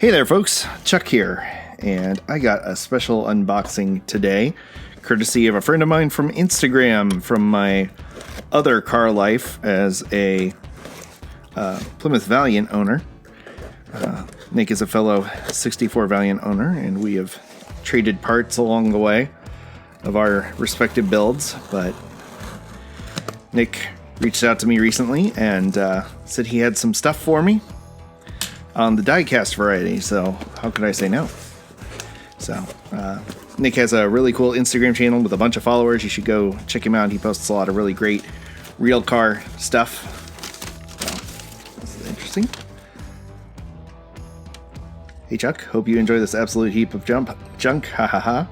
Hey there folks, Chuck here, and I got a special unboxing today, courtesy of a friend of mine from Instagram, from my other car life as a Plymouth Valiant owner. Nick is a fellow 64 Valiant owner, and we have traded parts along the way of our respective builds, but Nick reached out to me recently and said he had some stuff for me on the Diecast variety, so how could I say no? So, Nick has a really cool Instagram channel with a bunch of followers. You should go check him out. He posts a lot of really great real car stuff. So, this is interesting. Hey Chuck, hope you enjoy this absolute heap of junk. Ha ha ha.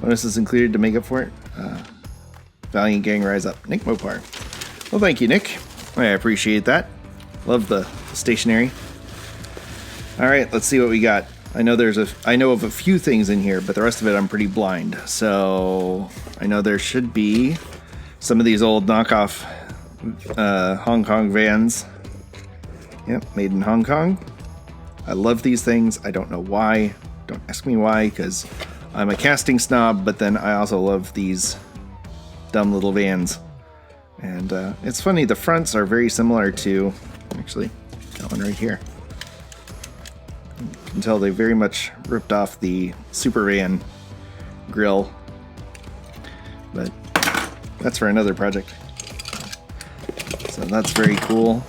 Bonus is included to make up for it. Valiant gang rise up. Nick Mopar. Well, thank you, Nick. I appreciate that. Love the stationery. All right, let's see what we got. I know of a few things in here, but the rest of it I'm pretty blind. So I know there should be some of these old knockoff Hong Kong vans. Yep, made in Hong Kong. I love these things. I don't know why. Don't ask me why, because I'm a casting snob, but then I also love these dumb little vans. And it's funny, the fronts are very similar to, actually, that one right here. You can tell they very much ripped off the Super Van grill, but that's for another project. So that's very cool.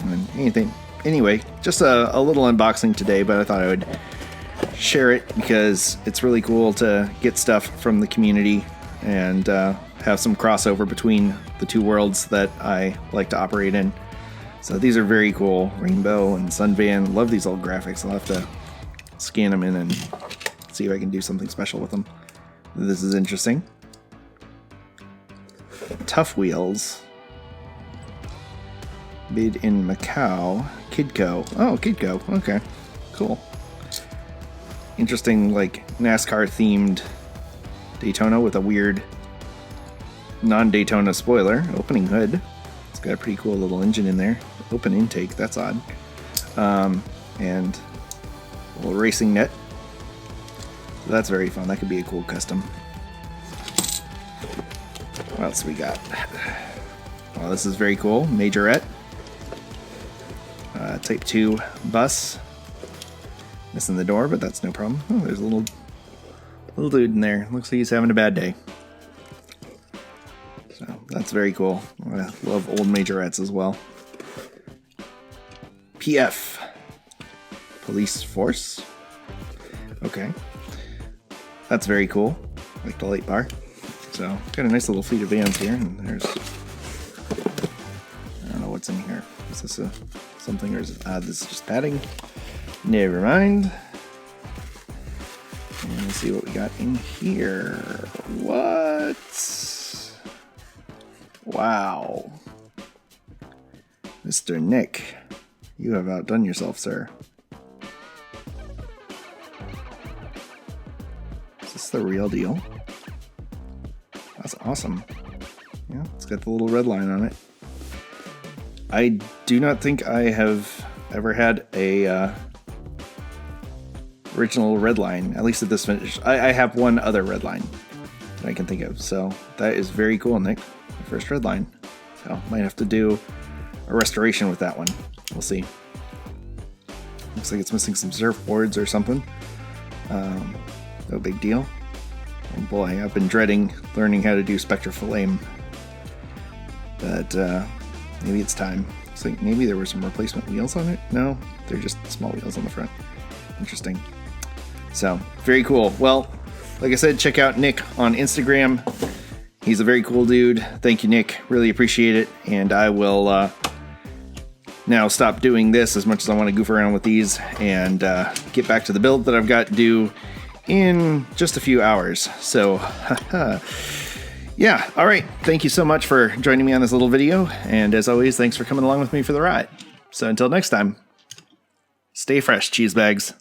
And anyway, just a little unboxing today, but I thought I would share it because it's really cool to get stuff from the community and have some crossover between the two worlds that I like to operate in. So these are very cool. Rainbow and Sun Van. Love these old graphics. I'll have to scan them in and see if I can do something special with them. This is interesting. Tough Wheels. Made in Macau. Kidco. Oh, Kidco. Okay. Cool. Interesting, like, NASCAR themed Daytona with a weird non-Daytona spoiler. Opening hood. It's got a pretty cool little engine in there. Open intake, that's odd. And a little racing net. So that's very fun. That could be a cool custom. What else we got? Well, this is very cool. Majorette. Type 2 bus. Missing the door, but that's no problem. Oh, there's a little dude in there. Looks like he's having a bad day. So that's very cool. I love old majorettes as well. PF. Police Force. Okay. That's very cool. Like the light bar. So got a nice little fleet of vans here. And there's, I don't know what's in here. Is this something, or is it this is just padding? Never mind. And let's see what we got in here. What? Wow. Mr. Nick, you have outdone yourself, sir. Is this the real deal? That's awesome. Yeah, it's got the little red line on it. I do not think I have ever had a original red line, at least at this finish. I have one other red line that I can think of, so that is very cool, Nick. My first red line. So might have to do a restoration with that one. We'll see. Looks like it's missing some surfboards or something. No big deal. Oh boy, I've been dreading learning how to do Spectra Flame. But maybe it's time. Looks like maybe there were some replacement wheels on it. No, they're just small wheels on the front. Interesting. So, very cool. Well, like I said, check out Nick on Instagram. He's a very cool dude. Thank you, Nick. Really appreciate it. And I will now stop doing this as much as I want to goof around with these and get back to the build that I've got due in just a few hours. So, yeah. All right. Thank you so much for joining me on this little video. And as always, thanks for coming along with me for the ride. So until next time, stay fresh, cheese bags.